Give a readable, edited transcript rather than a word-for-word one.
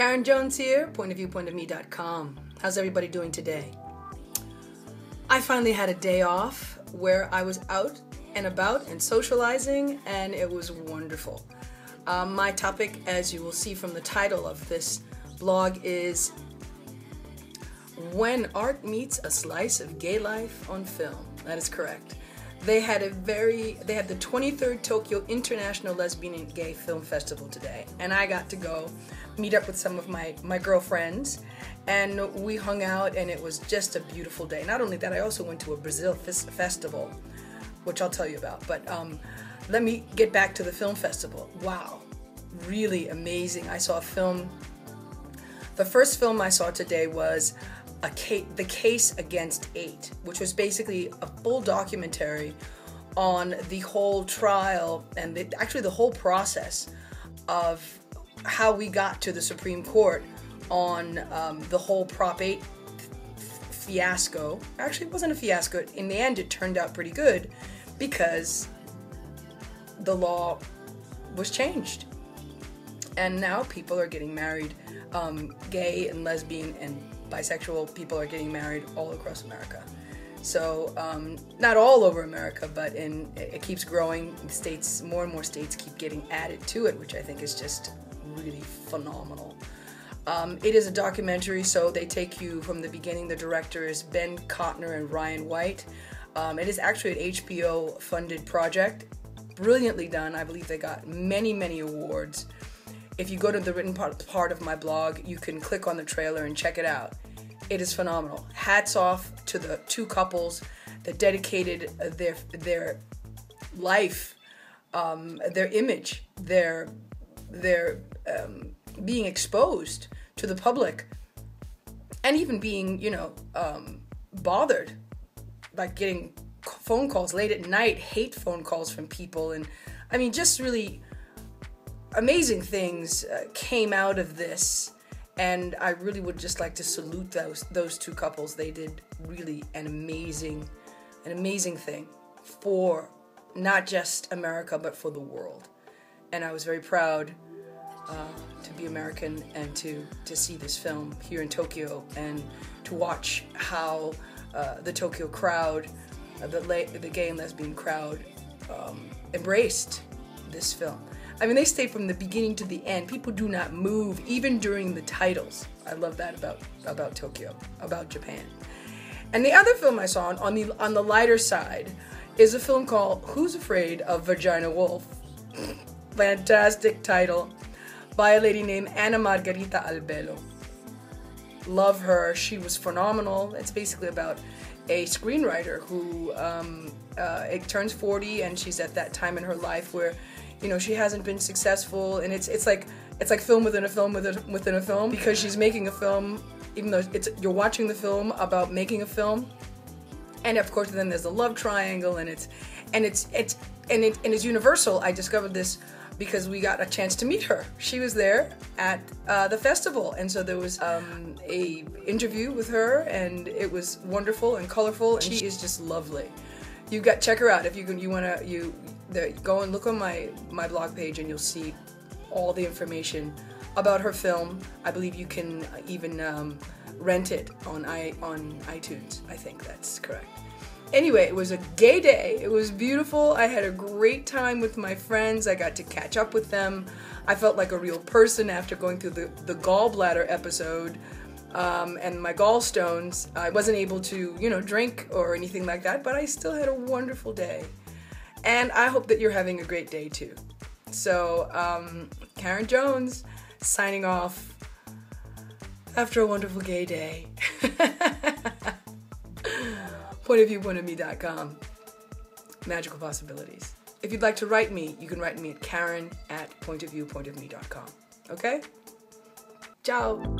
Karen Jones here, pointofviewpointofme.com. How's everybody doing today? I finally had a day off where I was out and about and socializing, and it was wonderful. My topic, as you will see from the title of this blog, is When Art Meets a Slice of Gay Life on Film. That is correct. They had the 23rd Tokyo International Lesbian and Gay Film Festival today, and I got to go meet up with some of my girlfriends, and we hung out, and it was just a beautiful day. Not only that, I also went to a Brazil festival, which I'll tell you about, but let me get back to the film festival. Wow, really amazing. I saw a film. The first film I saw today was The Case Against 8, which was basically a full documentary on the whole trial and actually the whole process of how we got to the Supreme Court on the whole Prop 8 fiasco. Actually, it wasn't a fiasco. In the end, it turned out pretty good because the law was changed. And now people are getting married. Gay and lesbian and bisexual people are getting married all across America. So not all over America, but it keeps growing. States, more and more states keep getting added to it, which I think is just really phenomenal. It is a documentary, so they take you from the beginning. The director is Ben Cotner and Ryan White. It is actually an HBO-funded project. Brilliantly done. I believe they got many, many awards. If you go to the written part of my blog, you can click on the trailer and check it out. It is phenomenal. Hats off to the two couples that dedicated their life, their image, their being exposed to the public, and even being, bothered, like getting phone calls late at night, hate phone calls from people, and I mean, just really amazing things came out of this, and I really would just like to salute those two couples. They did really an amazing thing for not just America, but for the world. And I was very proud to be American and to see this film here in Tokyo, and to watch how the Tokyo crowd, the gay and lesbian crowd, embraced this film. I mean, they stayed from the beginning to the end. People do not move, even during the titles. I love that about Tokyo, about Japan. And the other film I saw on the lighter side is a film called Who's Afraid of Virginia Woolf? Fantastic title, by a lady named Ana Margarita Albello. Love her. She was phenomenal. It's basically about a screenwriter who it turns 40, and she's at that time in her life where, she hasn't been successful, and it's like film within a film within a film, because she's making a film, even though you're watching the film about making a film, and of course then there's the love triangle, and it's universal. I discovered this because we got a chance to meet her. She was there at the festival, and so there was a interview with her, and it was wonderful and colorful, and she is just lovely. Check her out if you go and look on my blog page, and you'll see all the information about her film. I believe you can even rent it on iTunes. I think that's correct. Anyway, it was a gay day. It was beautiful. I had a great time with my friends. I got to catch up with them. I felt like a real person after going through the gallbladder episode and my gallstones. I wasn't able to, drink or anything like that, but I still had a wonderful day. And I hope that you're having a great day too. So, Karen Jones signing off after a wonderful gay day. pointofviewpointofme.com. Magical possibilities. If you'd like to write me, you can write me at Karen@pointofviewpointofme.com. Okay? Ciao.